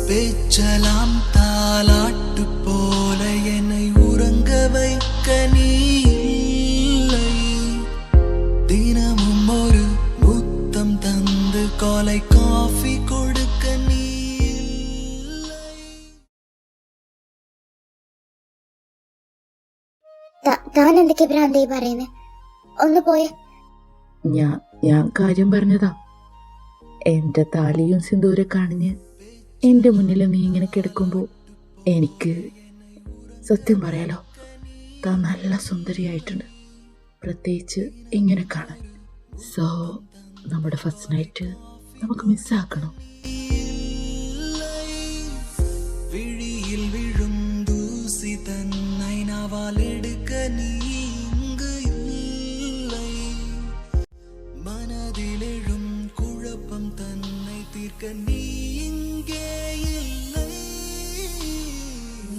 பேச்சலாம் தாலாட்டு போல என்னை உறங்க வைக்க நீ இல்லை. தினமும் ஒரு முத்தம் தந்து காலை காஃபி கொடுக்க நீ இல்லை. താൻ എന്തൊക്കെ ഭ്രാന്തായി പറയുന്നേ? ഒന്ന് പോയെ. ഞാൻ കാര്യം പറഞ്ഞതാ. എന്റെ താലിയും സിന്ദൂരം കാണിഞ്ഞ് എന്റെ മുന്നിൽ നീ ഇങ്ങനെ കിടക്കുമ്പോ എനിക്ക് സത്യം പറയാലോ, താൻ നല്ല സുന്ദരിയായിട്ടുണ്ട്, പ്രത്യേകിച്ച് ഇങ്ങനെ കാണാൻ. സോ നമ്മുടെ ഫസ്റ്റ് നൈറ്റ് നമുക്ക് മിസ്സാക്കണം. വിഴിയിൽ വിഴും ദൂസി തന്നൈ നാവാൽ എടുക്ക നീ ഇങ്ങ് இல்லை. മനതിലെഴും കുഴപ്പം തന്നെ തീർക്ക നീ ഇங்கே இல்லை.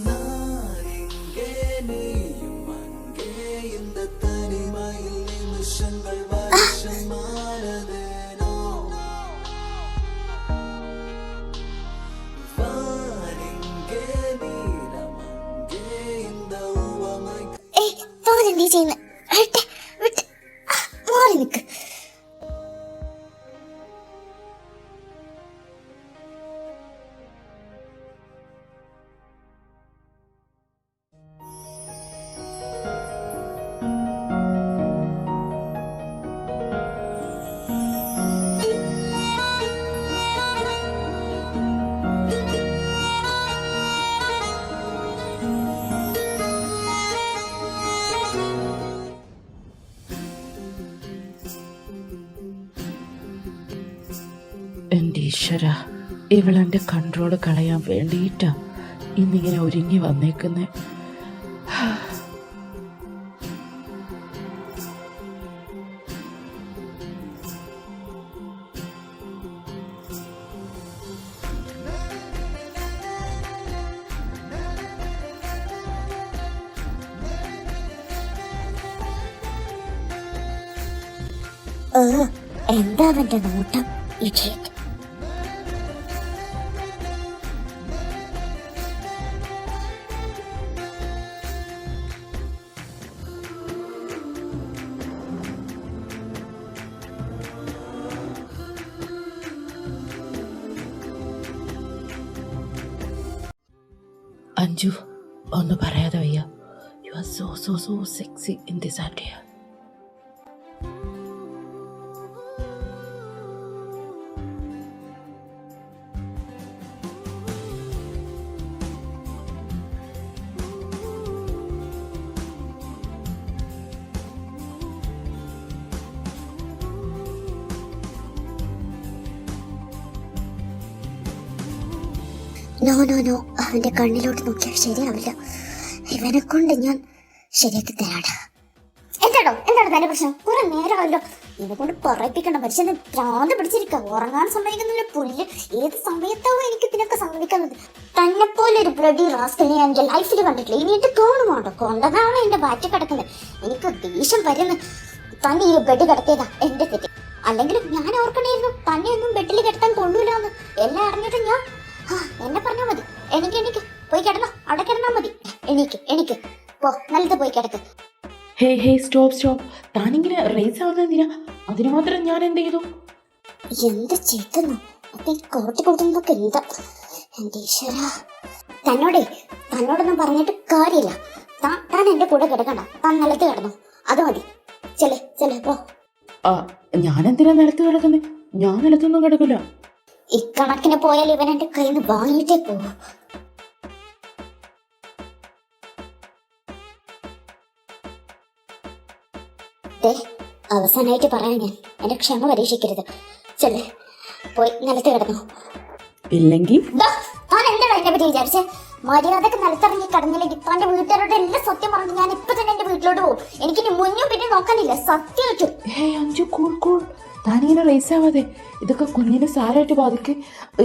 நான் இங்கே நீயும் அங்கே, இந்த தனிமையில் நிமிஷங்கள் வருஷமானதேனோ. வானிங்கே நீலம் அங்கே, இந்த உவமை. താൻ എന്തീ ചെയ്യുന്നേ? മാറി നിൽക്ക്. എൻ്റെ ഈശ്വര, ഇവളെൻ്റെ കൺട്രോള് കളയാൻ വേണ്ടിയിട്ടാ ഇന്നിങ്ങനെ ഒരുങ്ങി വന്നേക്കുന്നേ. എന്താ അവന്റെ നോട്ടം? ഇഡിയറ്റ്. അഞ്ജു, ഒന്ന് പറയാതെ വയ്യ. You are so so so sexy in this idea. No no no, അവന്റെ കണ്ണിലോട്ട് നോക്കിയാൽ ശരിയാവില്ല. ഇവനെ കൊണ്ട് ഞാൻ ശരിയാക്കി തരാടാ. എന്താണോ തന്റെ പ്രശ്നം? കുറെ നേരമല്ലോ ഇവനെ കൊണ്ട് പറയിപ്പിക്കണ്ട. മനുഷ്യനെ ഭ്രാന്ത് പിടിച്ചിരിക്കുക. ഉറങ്ങാൻ സമ്മതിക്കുന്നില്ല പുല്ല്. ഏത് സമയത്താവും എനിക്ക് ഇതിനൊക്കെ സമ്മതിക്കുന്നത്? തന്നെ പോലെ ഒരു ബ്ലഡി റാസ്കലിനെ ഞാൻ എന്റെ ലൈഫിൽ കണ്ടിട്ടില്ല. ഇനി എന്റെ കാണുമാണ്ടോ കൊണ്ടതാണ് എന്റെ ബാറ്റ് കിടക്കുന്നത്. എനിക്ക് ദേഷ്യം വരുന്നു. തന്നെ ഈ ബെഡ് കിടത്തിയതാ എന്റെ തെറ്റ്. അല്ലെങ്കിൽ ഞാൻ ഓർക്കണേയിരുന്നു തന്നെ ഒന്നും ബെഡിൽ കിടത്താൻ കൊള്ളൂലെന്ന്. എല്ലാം അറിഞ്ഞിട്ട് ഞാൻ എന്നെ പറഞ്ഞാ മതി. എനിക്ക് പോയി കിടന്നോ, അവിടെ കിടന്നാ മതി. എനിക്ക് പോ, നിലത്ത് പോയി കിടക്ക്. ഹേ സ്റ്റോപ്പ്. താനിങ്ങനെ റേസ് ആവുന്നതിനാ? അതിന് മാത്രം ഞാൻ എന്ത് ചെയ്തു? എന്ത് ചെയ്തെന്നോ? അപ്പൊ ഈ കോട്ടി കൊടുക്കുന്നതൊക്കെ എന്താ? എന്റെ ഈശ്വര, തന്നോടൊന്നും പറഞ്ഞിട്ട് കാര്യമില്ല. താൻ എന്റെ കൂടെ കിടക്കണ്ട. താൻ നിലത്ത് കിടന്നു, അത് മതി. ചെല്ലേ പോ. ഞാൻ എന്തിനാ നിലത്ത് കിടക്കുന്നേ? ഞാൻ നിലത്തൊന്നും കിടക്കില്ല. ഇക്കണക്കിന് പോയാൽ ഇവൻ എന്റെ കയ്യിൽ നിന്ന് വാങ്ങിയിട്ടേ പോവൂ. അവസാനമായിട്ട് പറയാൻ ഞാൻ എന്റെ ക്ഷമ പരീക്ഷിക്കരുത്. ചെല്ലേ, പോയി നിലത്ത് കിടന്നു. ഇല്ലെങ്കിൽ താൻ എന്താണ് എന്നെ പറ്റി വിചാരിച്ചേ? മര്യാദക്ക് നിലത്തിറങ്ങി കിടന്നില്ലെങ്കിൽ തന്റെ വീട്ടുകാരോട് എല്ലാം സത്യം പറഞ്ഞു ഞാൻ ഇപ്പൊ തന്നെ എന്റെ വീട്ടിലോട്ട് പോകും. എനിക്കിനി മുന്നും പിന്നെ നോക്കാനില്ല, സത്യമായിട്ടും. അഞ്ചു കൂൾ. താനിങ്ങനെ റേസ് ആവാതെ. ഇതൊക്കെ കുഞ്ഞിനെ സാരമായിട്ട് ബാധിക്ക്.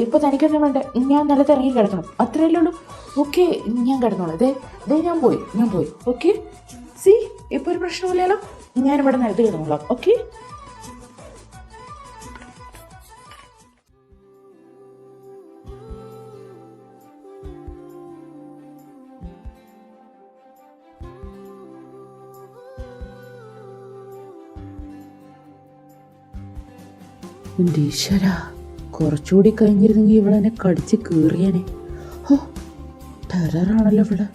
ഇപ്പൊ തനിക്കൊന്നും വേണ്ട, ഞാൻ നിലത്തിറങ്ങി കിടക്കണം, അത്രയല്ലേ ഉള്ളൂ. ഓക്കെ, ഞാൻ കിടന്നോളാം. ഞാൻ പോയി. ഓക്കെ, സി ഇപ്പൊ ഒരു പ്രശ്നമില്ലല്ലോ. ഞാനിവിടെ നിലത്ത് കിടന്നോളാം. ഓക്കെ. എൻ്റെ ഈശ്വര, കുറച്ചുകൂടി കഴിഞ്ഞിരുന്നെങ്കിൽ ഇവളെന്നെ കടിച്ച് കീറിയനെ. ഓ, ടെററാണല്ലോ ഇവിടെ.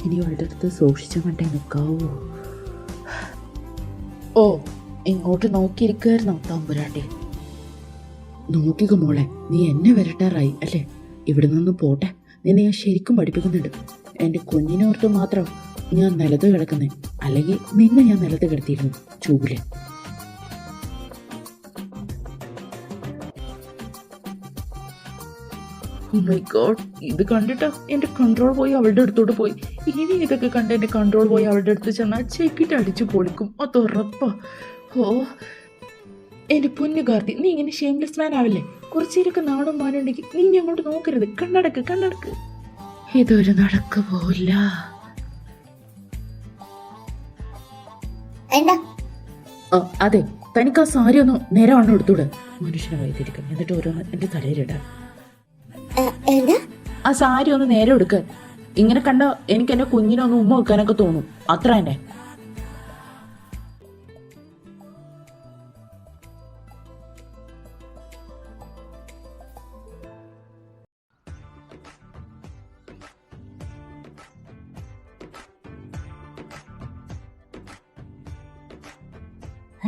ഇനി അവളുടെ അടുത്ത് സൂക്ഷിച്ചു കണ്ടേ നിൽക്കാവൂ. ഓ, ഇങ്ങോട്ട് നോക്കിയിരിക്കുമായിരുന്നോ തമ്പുരാട്ടി? നോക്കിക്കോ മോളെ, നീ എന്നെ വരട്ടാറായി അല്ലേ? ഇവിടെ നിന്ന് പോട്ടെ, നിന്നെ ഞാൻ ശരിക്കും പഠിപ്പിക്കുന്നുണ്ട്. എൻ്റെ കുഞ്ഞിനോർത്ത് മാത്രം ഞാൻ നിലത്ത് കിടക്കുന്നേ, അല്ലെങ്കിൽ നിന്നെ ഞാൻ നിലത്ത് കിടത്തിയിരുന്നു ചൂല്. Oh my God, ഇത് കണ്ടിട്ടോ എൻ്റെ കൺട്രോൾ പോയി അവളുടെ അടുത്തോട്ട് പോയി. ഇനി ഇതൊക്കെ കണ്ട് എൻ്റെ കൺട്രോൾ പോയി അവളുടെ അടുത്ത് ചെന്നാൽ ചെക്കിട്ട് അടിച്ചു പൊളിക്കും, അത് ഉറപ്പാ. ഓ എൻ്റെ പൊന്നു കാർത്തി, നീ ഇങ്ങനെ ഷെയിംലെസ് മാൻ ആവില്ലേ? കുറച്ചേരൊക്കെ നാടും മാനുണ്ടെങ്കിൽ നീ അങ്ങോട്ട് നോക്കരുത്. കണ്ണടക്ക് കണ്ണടക്ക്. ഇതൊരു നടക്ക് പോല. അതെ, തനിക്ക് ആ സാരി ഒന്ന് നേരെ വണ്ണം എടുത്തൂടെ? മനുഷ്യനെ വൈദ്യരിക്കും, എന്നിട്ട് ഓരോന്ന് എൻ്റെ തലയിലിടാൻ. ആ സാരി ഒന്ന് നേരെ എടുക്ക. ഇങ്ങനെ കണ്ട എനിക്ക് എന്റെ കുഞ്ഞിനൊന്ന് ഉമ്മ വെക്കാനൊക്കെ തോന്നും, അത്ര തന്നെ.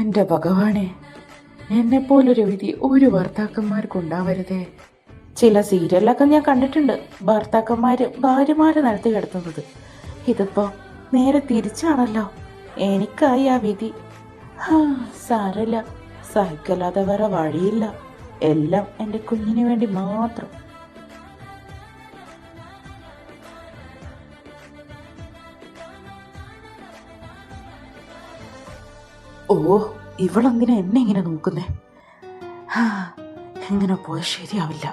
എന്റെ ഭഗവാനെ, എന്നെ പോലൊരു വിധി ഒരു ഭർത്താക്കന്മാർക്കുണ്ടാവരുതേ. ചില സീരിയലൊക്കെ ഞാൻ കണ്ടിട്ടുണ്ട്, ഭർത്താക്കന്മാര് ഭാര്യമാരെ നിലത്ത് കിടത്തുന്നത്. ഇതിപ്പോ നേരെ തിരിച്ചാണല്ലോ. എനിക്കായി ആ വിധി. സാരല്ല, സഹിക്കല്ലാതെ വേറെ വഴിയില്ല. എല്ലാം എൻ്റെ കുഞ്ഞിന് വേണ്ടി മാത്രം. ഓ, ഇവളെന്തിനാ എന്നെ ഇങ്ങനെ നോക്കുന്നേ? എങ്ങനെ പോയാൽ ശരിയാവില്ല.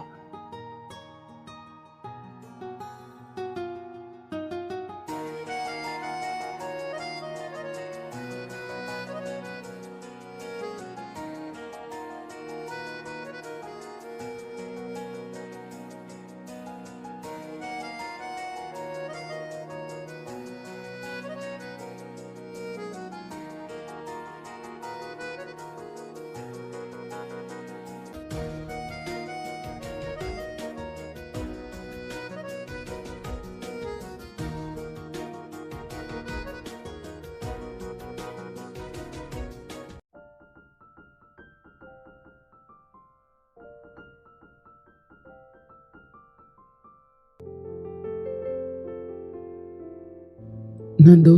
നന്ദു,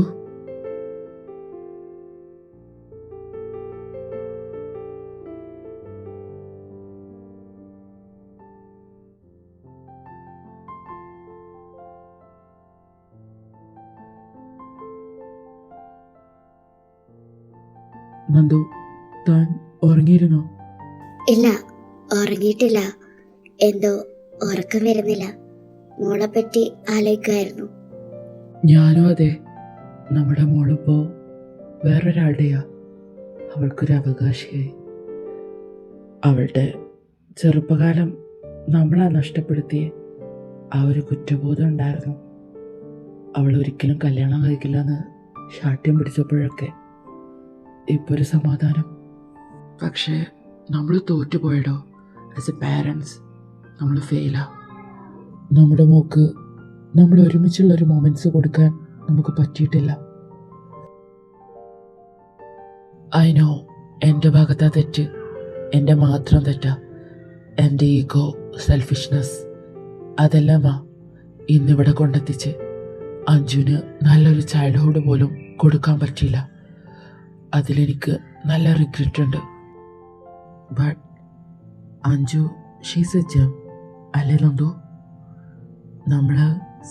നന്ദു, താൻ ഉറങ്ങിയിരുന്നോ? ഇല്ല, ഉറങ്ങിയിട്ടില്ല. എന്തോ ഉറക്കം വരുന്നില്ല. മോളെ പറ്റി ആലോചിക്കായിരുന്നു. ഞാനും അതെ. നമ്മുടെ മോളിപ്പോ വേറൊരാളുടെയാ. അവൾക്കൊരു അവകാശിയായി. അവളുടെ ചെറുപ്പകാലം നമ്മളെ നഷ്ടപ്പെടുത്തിയ ആ ഒരു കുറ്റബോധം ഉണ്ടായിരുന്നു. അവൾ ഒരിക്കലും കല്യാണം കഴിക്കില്ലെന്ന് ശാഠ്യം പിടിച്ചപ്പോഴൊക്കെ ഇപ്പോൾ ഒരു സമാധാനം. പക്ഷേ നമ്മൾ തോറ്റുപോയടോ. ആസ് എ പാരൻസ് നമ്മൾ ഫെയിലാ. നമ്മുടെ മോക്ക് നമ്മൾ ഒരുമിച്ചുള്ളൊരു മൊമെൻറ്റ്സ് കൊടുക്കാൻ നമുക്ക് പറ്റിയിട്ടില്ല. ഐ നോ, എൻ്റെ ഭാഗത്താ തെറ്റ്, എൻ്റെ മാത്രം തെറ്റാ. എൻ്റെ ഈഗോ, സെൽഫിഷ്നെസ് അതെല്ലാമാ ഇന്നിവിടെ കൊണ്ടെത്തിച്ച് അഞ്ജുവിന് നല്ലൊരു ചൈൽഡ്ഹുഡ് പോലും കൊടുക്കാൻ പറ്റിയില്ല. അതിലെനിക്ക് നല്ല റിഗ്രറ്റ് ഉണ്ട്. But Anju she's a gem അല്ലേ നന്ദു? നമ്മൾ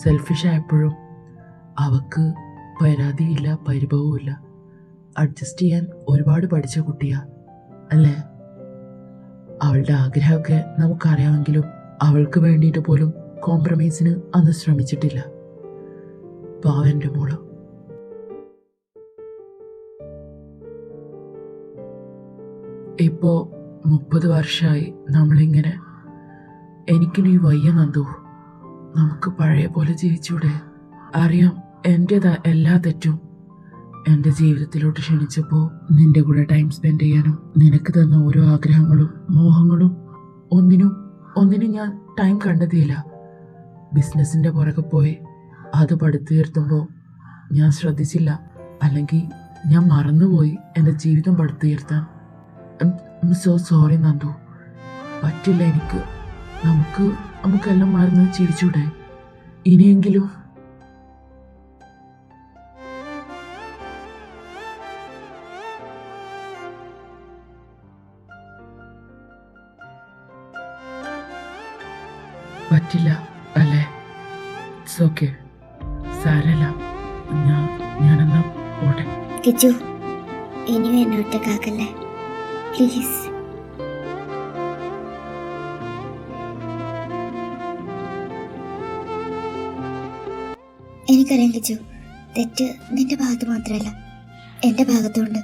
സെൽഫിഷായപ്പോഴും അവൾക്ക് പരാതിയില്ല, പരിഭവമില്ല. അഡ്ജസ്റ്റ് ചെയ്യാൻ ഒരുപാട് പഠിച്ച കുട്ടിയാ അല്ലേ? അവളുടെ ആഗ്രഹമൊക്കെ നമുക്കറിയാമെങ്കിലും അവൾക്ക് വേണ്ടിയിട്ട് പോലും കോംപ്രമൈസിന് അന്ന് ശ്രമിച്ചിട്ടില്ല. പാവൻ്റെ മോള്. ഇപ്പോൾ 30 വർഷമായി നമ്മളിങ്ങനെ. എനിക്കിനി വയ്യ നന്ദു. നമുക്ക് പഴയ പോലെ ജീവിച്ചൂടെ? അറിയാം എൻ്റെതാ എല്ലാ തെറ്റും. എൻ്റെ ജീവിതത്തിലോട്ട് ക്ഷണിച്ചപ്പോൾ നിന്റെ കൂടെ ടൈം സ്പെൻഡ് ചെയ്യാനും നിനക്ക് തന്ന ഓരോ ആഗ്രഹങ്ങളും മോഹങ്ങളും ഒന്നിനും ഞാൻ ടൈം കണ്ടെത്തിയില്ല. ബിസിനസ്സിൻ്റെ പുറകെ പോയി അത് പടുത്തുയർത്തുമ്പോൾ ഞാൻ ശ്രദ്ധിച്ചില്ല, അല്ലെങ്കിൽ ഞാൻ മറന്നുപോയി എൻ്റെ ജീവിതം പടുത്തുയർത്താൻ. സോ സോറി നന്ദു, പറ്റില്ല എനിക്ക്. നമുക്കെല്ലാം മറന്ന് ചിരിച്ചൂടെ ഇനിയെങ്കിലും? പറ്റില്ല അല്ലേ? ഇറ്റ്സ് ഓക്കെ, സാരല്ല. ഞാനെന്നാ പോട്ടെ. കിച്ചു, ഇനിയും എന്നെ ഒറ്റക്കാക്കല്ലേ പ്ലീസ്. എനിക്കറിയാം കിച്ചു, തെറ്റ് നിന്റെ ഭാഗത്ത് മാത്രമല്ല എൻ്റെ ഭാഗത്തുണ്ട്.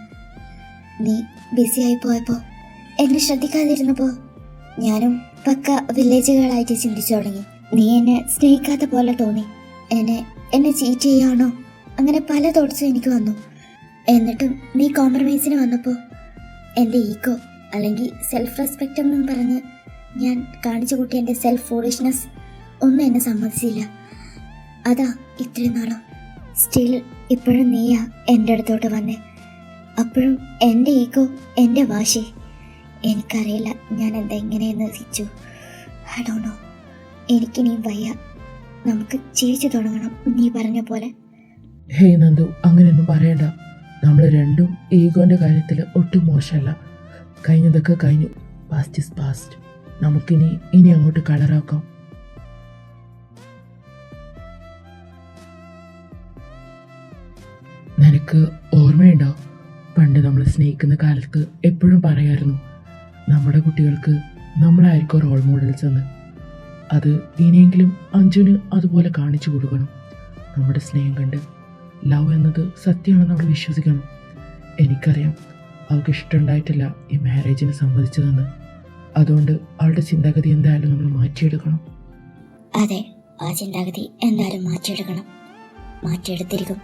നീ ബിസിയായി പോയപ്പോൾ എന്നെ ശ്രദ്ധിക്കാതിരുന്നപ്പോൾ ഞാനും പക്ക വില്ലേജുകളായിട്ട് ചിന്തിച്ചു തുടങ്ങി. നീ എന്നെ സ്നേഹിക്കാത്ത പോലെ തോന്നി. എന്നെ ചീറ്റ് ചെയ്യാണോ, അങ്ങനെ പല തോട്ട്സും എനിക്ക് വന്നു. എന്നിട്ടും നീ കോംപ്രമൈസിന് വന്നപ്പോൾ എൻ്റെ ഈഗോ അല്ലെങ്കിൽ സെൽഫ് റെസ്പെക്റ്റ് എന്നും പറഞ്ഞ് ഞാൻ കാണിച്ചു കൂട്ടിയ എൻ്റെ സെൽഫ് ഫൂളിഷ്നെസ് ഒന്നും എന്നെ സമ്മതിച്ചില്ല. അതാ ഇത്രയും നാളും സ്റ്റിൽ ഇപ്പോഴും നീയാ എൻ്റെ അടുത്തോട്ട് വന്നേ. അപ്പോഴും എൻ്റെ ഈഗോ, എൻ്റെ വാശി, എനിക്കറിയില്ല ഞാൻ എന്താ ഇങ്ങനെയെന്ന് തിരിച്ചു. I don't know. എനിക്കിനിയും വയ്യ. നമുക്ക് ജീവിച്ചു തുടങ്ങണം നീ പറഞ്ഞ പോലെ. ഹേയ് നന്ദു, അങ്ങനെയൊന്നും പറയണ്ട. നമ്മൾ രണ്ടും ഈഗോന്റെ കാര്യത്തിൽ ഒട്ടും മോശമല്ല. കഴിഞ്ഞതൊക്കെ കഴിഞ്ഞു. Past is past. നമുക്കിനി അങ്ങോട്ട് കളറാക്കാം. നിനക്ക് ഓർമ്മയുണ്ടോ, പണ്ട് നമ്മൾ സ്നേഹിക്കുന്ന കാലത്ത് എപ്പോഴും പറയായിരുന്നു നമ്മുടെ കുട്ടികൾക്ക് നമ്മളായിരിക്കും റോൾ മോഡൽസ് എന്ന്. അത് ഇനിയെങ്കിലും അഞ്ജുന് അതുപോലെ കാണിച്ചു കൊടുക്കണം. നമ്മുടെ സ്നേഹം കണ്ട് ലവ് എന്നത് സത്യമാണെന്ന് അവൾ വിശ്വസിക്കണം. എനിക്കറിയാം അവൾക്ക് ഇഷ്ടമുണ്ടായിട്ടില്ല ഈ മാരേജിന് സമ്മതിച്ചതെന്ന്. അതുകൊണ്ട് അവളുടെ ചിന്താഗതി എന്തായാലും നമ്മൾ മാറ്റിയെടുക്കണം. അതെ, ആ ചിന്താഗതി എന്തായാലും മാറ്റിയെടുത്തിരിക്കും.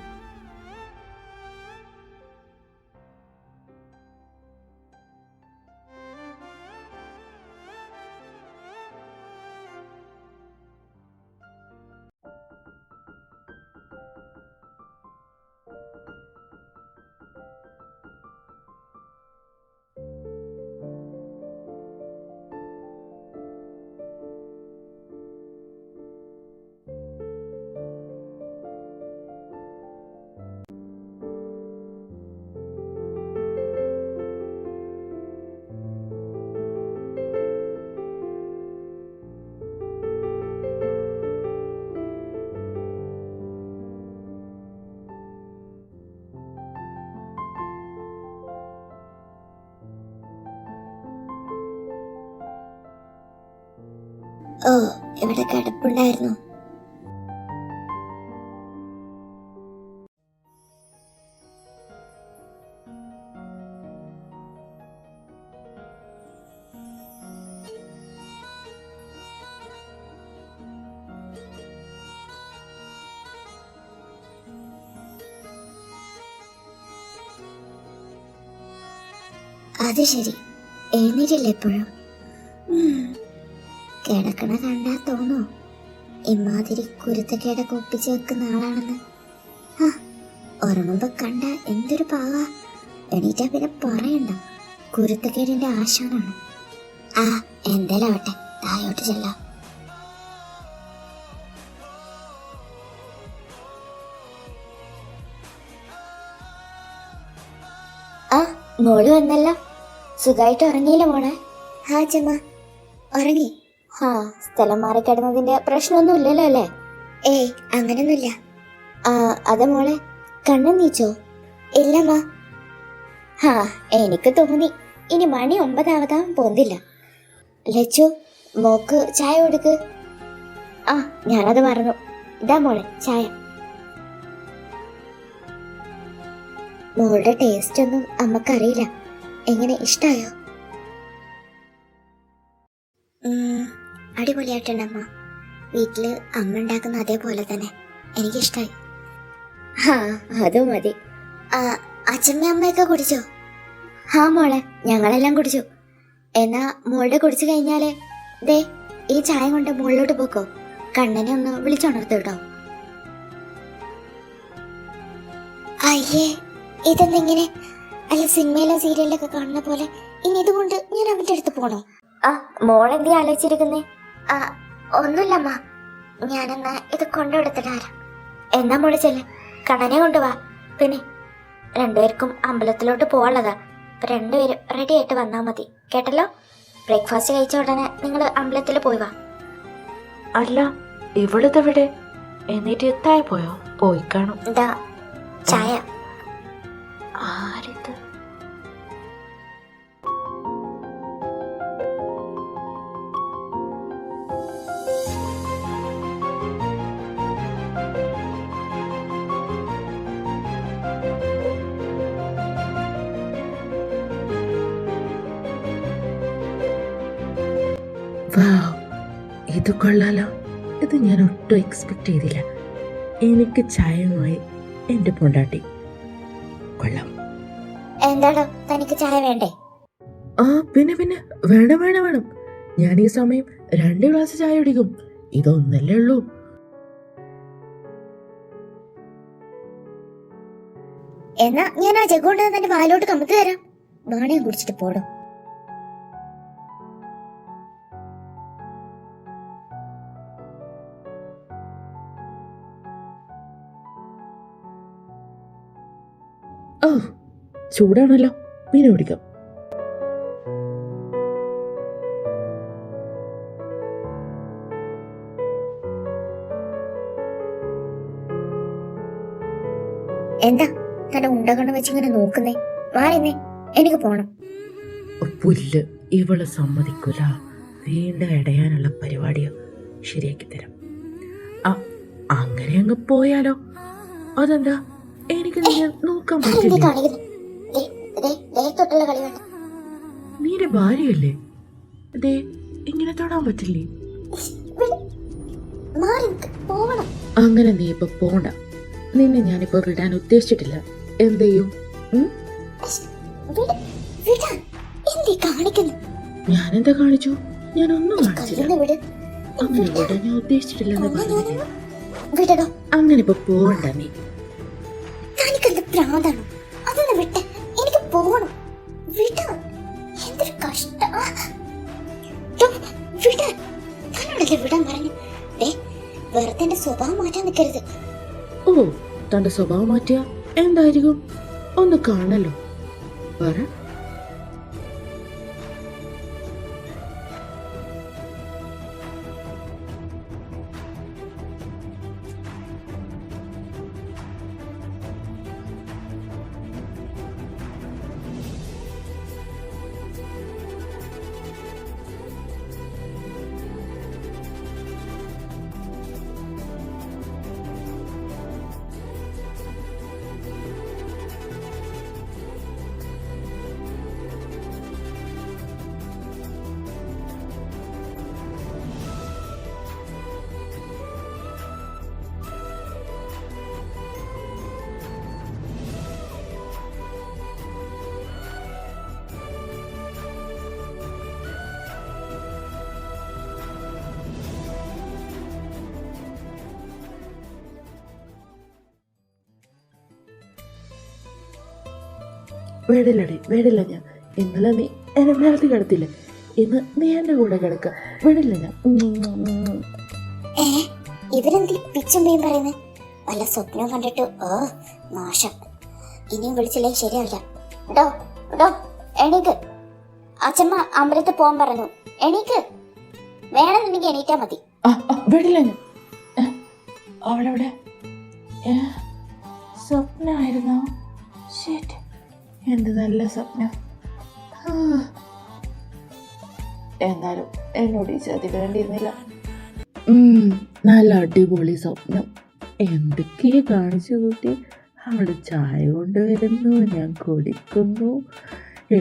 ഓ, ഇവിടെ കിടപ്പുണ്ടായിരുന്നു. അത് ശരി, എഴുന്നേറ്റില്ല എപ്പോഴും. കിടക്കണ കണ്ടാ തോന്നോ ഇമാതിരി കുരുത്തക്കേടൊക്കെ ഒപ്പിച്ച് വെക്കുന്ന ആളാണെന്ന്. ഉറങ്ങുമ്പോ കണ്ട എന്തൊരു പാവാ. എണീറ്റാ പിന്നെ പറയണ്ട, കുരുത്തക്കേടിന്റെ ആശാനാണ്. എന്തായാലും ആവട്ടെ, തായോട്ട് ചെല്ലാം. മോള് വന്നല്ലോ. സുഖമായിട്ട് ഉറങ്ങിയില്ല മോളെ? ചമ്മ ഉറങ്ങി. സ്ഥലം മാറിക്കിടന്നതിന്റെ പ്രശ്നമൊന്നും ഇല്ലല്ലോ അല്ലേ? ഏയ്, അങ്ങനൊന്നുമില്ല. അതെ മോളെ, കണ്ണു നീച്ചോ? ഇല്ലമ്മ. എനിക്ക് തോന്നി ഇനി മണി 9 പോന്നില്ല. ലച്ചു, മോക്ക് ചായ കൊടുക്ക്. ഞാനത് മറന്നു. ഇതാ മോളെ ചായ. മോളുടെ ടേസ്റ്റ് ഒന്നും അമ്മക്കറിയില്ല. എങ്ങനെ, ഇഷ്ടായോ? അടിപൊളിയായിട്ടുണ്ടമ്മ. വീട്ടില് അമ്മ ഉണ്ടാക്കുന്ന അതേപോലെ തന്നെ എനിക്കിഷ്ടായി. അത് മതി. അച്ഛമ്മ അമ്മയൊക്കെ കുടിച്ചോ? ആ മോളെ, ഞങ്ങളെല്ലാം കുടിച്ചു. എന്നാ മോളുടെ കുടിച്ചു കഴിഞ്ഞാല് ദേ ഈ ചായ കൊണ്ട് മുകളിലോട്ട് പോക്കോ. കണ്ണനെ ഒന്ന് വിളിച്ചുണർത്തു കേട്ടോ. അയ്യേ, ഇതെന്തെങ്ങനെ? അല്ല, സിനിമയിലും സീരിയലിലൊക്കെ കാണുന്ന പോലെ ഇനി ഇതുകൊണ്ട് ഞാൻ അവന്റെ അടുത്ത് പോണോ? മോളെന്തീ ആലോചിച്ചിരിക്കുന്നേ? ഒന്നുമില്ല അമ്മ, ഞാനെന്നാ ഇത് കൊണ്ടുകൊടുത്തിട്ടാരാ. എന്നാ മോള് ചെല്ല്, കണ്ണനെ കൊണ്ടുപോവാ. പിന്നെ രണ്ടുപേർക്കും അമ്പലത്തിലോട്ട് പോവാനുള്ളതാ. അപ്പൊ രണ്ടുപേരും റെഡി ആയിട്ട് വന്നാ മതി, കേട്ടല്ലോ? ബ്രേക്ക്ഫാസ്റ്റ് കഴിച്ച ഉടനെ നിങ്ങൾ അമ്പലത്തിൽ പോയി വാ. അല്ല, ഇവിടുത്തെവിടെ? എന്നിട്ട് എത്തായി പോയോ? പോയി കാണും. എന്താ ചായ? ആരിത്? ഇത് കൊള്ളാലോ. ഇത് ഞാൻ ഒട്ടും എക്സ്പെക്ട് ചെയ്തില്ല. എനിക്ക് ചായയുമായി എന്റെ പൊണ്ടാട്ടി. കൊള്ളാം. എന്താടോ തനിക്ക് ചായ വേണ്ടേ? പിന്നെ വേണം വേണം വേണം. ഞാൻ ഈ സമയം 2 ഗ്ലാസ് ചായ കുടിക്കും. ഇതൊന്നല്ലേ ഉള്ളൂ. എന്നാ ഞാൻ ആ ജഗ് കൊണ്ട് തന്നെ വാലോട്ട് കമത്തി തരാം. നാണയം കുടിച്ചിട്ട് പോടോ. ചൂടാണല്ലോ, പിന്നെ കുടിക്കാം. എന്താ തന്നെ ഉണ്ടകണ്ണ് വെച്ചിങ്ങനെ നോക്കുന്നേ? വാരുന്നേ, എനിക്ക് പോണം. പുല്ല്, ഇവള് സമ്മതിക്കൂല. വീണ്ടും ഇടയാനുള്ള പരിപാടിയോ ശരിയാക്കി തരാം. അങ്ങനെ അങ്ങ് പോയാലോ? അതെന്താ? എനിക്ക് നിന്നെ നോക്കാൻ പറ്റില്ല. നീന്റെ ഭാര്യയല്ലേ? ദേ, ഇങ്ങനെ തൊടാൻ പറ്റില്ലേ? അങ്ങനെ നീ ഇപ്പൊ പോണ്ട. നിന്നെ ഞാനിപ്പോ വിടാൻ ഉദ്ദേശിച്ചിട്ടില്ല. എന്ത് ചെയ്യും? ഞാനെന്താ കാണിച്ചു? ഞാനൊന്നും കാണിച്ചില്ല. അങ്ങനെ വിടാൻ ഞാൻ ഉദ്ദേശിച്ചിട്ടില്ലെന്ന് പറഞ്ഞില്ലേ? അങ്ങനെ ഇപ്പൊ പോണ്ട. നീ പ്രാന്താണോ? അതൊന്ന് വിട്ട്, എനിക്ക് പോകണം. വിടാൻ എന്തൊരു കഷ്ട. തന്നോടല്ലേ വിടാൻ പറഞ്ഞു? വെറുതെ എന്റെ സ്വഭാവം മാറ്റാൻ നിൽക്കരുത്. ഓ, തന്റെ സ്വഭാവം മാറ്റിയ എന്തായിരിക്കും? ഒന്ന് കാണല്ലോ. പറ. വിടില്ലടി, വിടില്ല ഞാൻ. ഇന്നലെ നീ എന്നെ മേലത്ത് കിടത്തില്ല, ഇന്ന് നീ എന്റെ കൂടെ കിടക്ക. വിടില്ല ഞാൻ. ഇവരെന്തി പിച്ചും പേയും പറയുന്നത്? വല്ല സ്വപ്നം കണ്ടിട്ട് നാശം. ഇനിയും വിളിച്ചില്ലേ ശരിയാവില്ല. എണീക്ക്. അച്ഛമ്മ അമ്പലത്തിൽ പോകാൻ പറഞ്ഞു. എണീക്ക്. വേണമെന്നുണ്ടെങ്കിൽ എണീറ്റാ മതി. വിടില്ല ഞാൻ. അവളവിടെ സ്വപ്നമായിരുന്നോ? ശരി, എന്ത് നല്ല സ്വപ്നം. എന്നാലും എന്നോട് ഈ ചതി വേണ്ടിയിരുന്നില്ല. നല്ല അടിപൊളി സ്വപ്നം. എന്തൊക്കെയാ കാണിച്ചു കൂട്ടി. അവിടെ ചായ കൊണ്ടുവരുന്നു, ഞാൻ കുടിക്കുന്നു,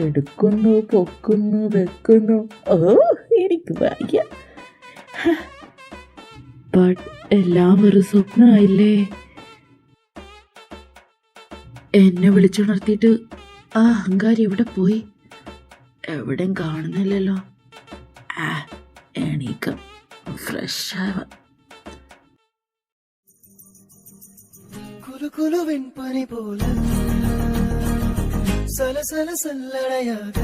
എടുക്കുന്നു, പൊക്കുന്നു, വെക്കുന്നു. ഓ, എനിക്ക് വയ്യ. ബട്ട് എല്ലാം ഒരു സ്വപ്നമായില്ലേ? എന്നെ വിളിച്ചുണർത്തിയിട്ട് ആ അഹങ്കാരി എവിടെ പോയി? എവിടെയും കാണുന്നില്ലല്ലോ. എണീക്കം, ഫ്രഷ് ആവാം. കുലുകുലുവിൻ പനി പോലെ സലസല സല്ലടയാക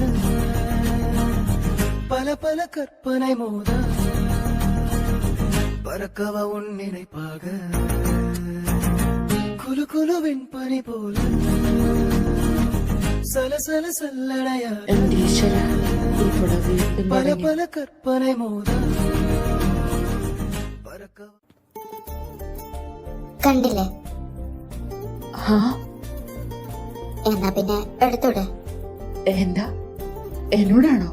പല പല கற்பனை மோத பறக்கவ உன் நினைப்பாக குலுகுலுவின் பனி போல സലസല സല്ലടയാക എൻ്റെ ഈശ്വരാ, ഇവിടെ വീണ്ടും പല തുടങ്ങി. പല கற்பனை மோத பறக்கவ. കണ്ടില്ലേ? ആ, എന്നാ പിന്നെ എടുത്തൂടെ? എന്താ എന്നോടാണോ?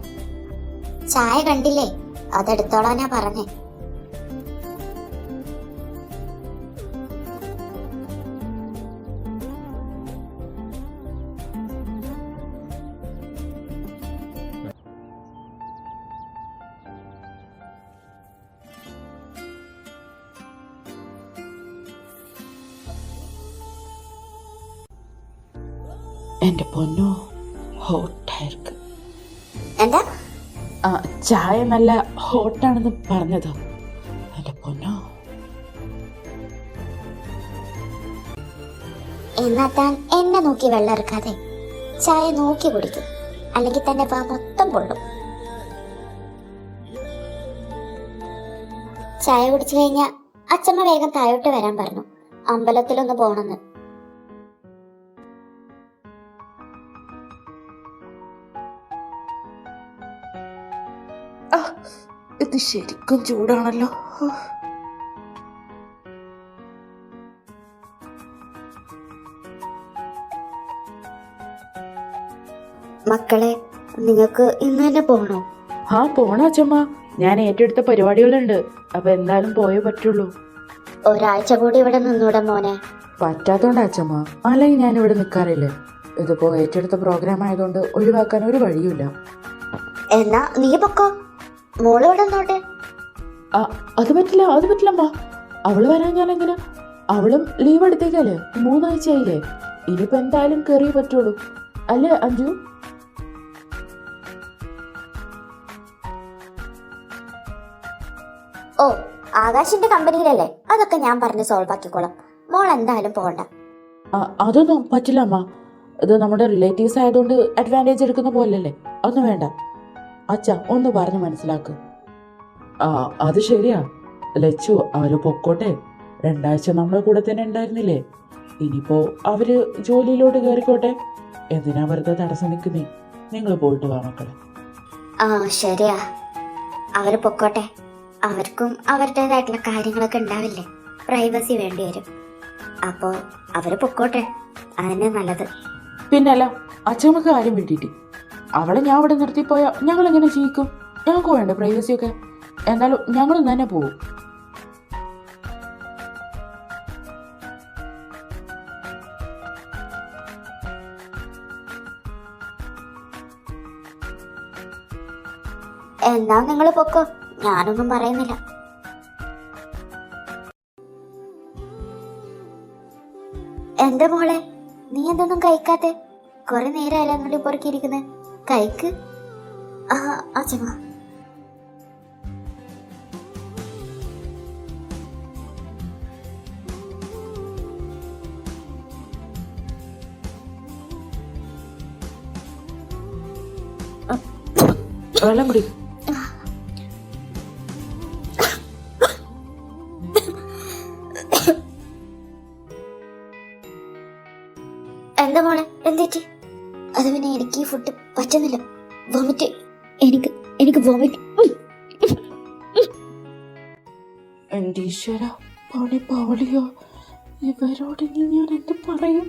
ചായ കണ്ടില്ലേ? അതെടുത്തോളാനാ പറഞ്ഞേ. എൻ്റെ പൊന്നോ, ഹോട്ടായിരിക്കും. എന്താ? ആ, ചായ നല്ല ഹോട്ടാണെന്ന് പറഞ്ഞതോ? എൻ്റെ പൊന്നോ. എന്നാ താൻ എന്നെ നോക്കി വെള്ളം ഇറക്കാതെ ചായ നോക്കി കുടിക്കും, അല്ലെങ്കിൽ തന്നെ വാ മൊത്തം പൊള്ളും. ചായ കുടിച്ചു കഴിഞ്ഞാ അച്ഛമ്മ വേഗം താഴോട്ട് വരാൻ പറഞ്ഞു. അമ്പലത്തിലൊന്ന് പോണെന്ന്. ഇത് ശരിക്കും ചൂടാണല്ലോ. മക്കളെ, നിങ്ങൾക്ക് ഇന്ന് തന്നെ പോകണോ? ആ, പോണ അച്ഛമ്മ. ഞാൻ ഏറ്റെടുത്ത പരിപാടികളുണ്ട്, അപ്പൊ എന്തായാലും പോയേ പറ്റുള്ളൂ. ഒരാഴ്ച കൂടി ഇവിടെ നിന്നൂടെ മോനെ? പറ്റാത്തോണ്ട അച്ഛമ്മ, അല്ലെങ്കിൽ ഞാൻ ഇവിടെ നിൽക്കാറില്ലേ. ഇതിപ്പോ ഏറ്റെടുത്ത പ്രോഗ്രാം ആയതുകൊണ്ട് ഒഴിവാക്കാൻ ഒരു വഴിയുമില്ല. എന്നാ നീ പൊക്കോ, മോള് ഇവിടെ നിന്നോട്ടെ. അത് പറ്റില്ലമ്മ. അവള് വരാൻ ഞാൻ എങ്ങനെ? അവളും ലീവ് എടുത്തേക്കല്ലേ, 3 ആഴ്ചയായില്ലേ. ഇനിയിപ്പോ എന്തായാലും കയറിയേ പറ്റുള്ളൂ, അല്ലേ അഞ്ജു? ഓ, ആകാശിന്റെ കമ്പനിയിലല്ലേ, അതൊക്കെ ഞാൻ പറഞ്ഞ് സോൾവ് ആക്കിക്കോളാം. മോൾ എന്തായാലും പോകണ്ട. അതൊന്നും പറ്റില്ല അമ്മ. ഇത് നമ്മുടെ റിലേറ്റീവ്സ് ആയതുകൊണ്ട് അഡ്വാൻറ്റേജ് എടുക്കുന്ന പോലല്ലേ. അതൊന്നും വേണ്ട അച്ഛ, ഒന്ന് പറഞ്ഞ് മനസ്സിലാക്ക്. അത് ശരിയാ ലച്ചു, അവര് പൊക്കോട്ടെ. 2 ആഴ്ച നമ്മളെ കൂടെ തന്നെ ഉണ്ടായിരുന്നില്ലേ. ഇനിയിപ്പോ അവര് ജോലിയിലോട്ട് കയറിക്കോട്ടെ. എന്തിനാ വെറുതെ തടസ്സം നിൽക്കുന്നേ? നിങ്ങൾ പോയിട്ട് വാ മക്കളെ. ശരിയാ, അവര് പൊക്കോട്ടെ. അവർക്കും അവരുടേതായിട്ടുള്ള കാര്യങ്ങളൊക്കെ ഉണ്ടാവില്ലേ, പ്രൈവസി വേണ്ടി വരും. അപ്പോ അവര് പൊക്കോട്ടെ, അതന്നെ നല്ലത്. പിന്നല്ല, അച്ഛമ്മക്ക് കാര്യം വിട്ടിട്ട് അവളെ ഞാൻ ഇവിടെ നിർത്തിപ്പോയാ ഞങ്ങൾ എങ്ങനെ ജീവിക്കും? ഞങ്ങൾക്ക് വേണ്ട പ്രൈവസിയൊക്കെ. എന്നാലും ഞങ്ങൾ തന്നെ പോകും. എന്നാ നിങ്ങൾ പൊക്കോ, ഞാനൊന്നും പറയുന്നില്ല. എന്റെ മോളെ, നീ എന്തൊന്നും കഴിക്കാത്തെ? കുറെ നേരമല്ല അങ്ങോട്ട് പൊറുക്കിയിരിക്കുന്നത്. കഴിക്ക്. അച്ഛമ്മ. വെള്ളം കുടി. എന്താ മോളെ, എന്തിട്ട്? അത് പിന്നെ എനിക്ക് ഈ ഫുഡ് പറ്റുന്നില്ല. വോമിറ്റ്, എനിക്ക് വോമിറ്റ്. എൻ്റെ ഈശ്വര, പണി പവളിയോ? ഇവരോട് ഞാൻ എന്ത് പറയും?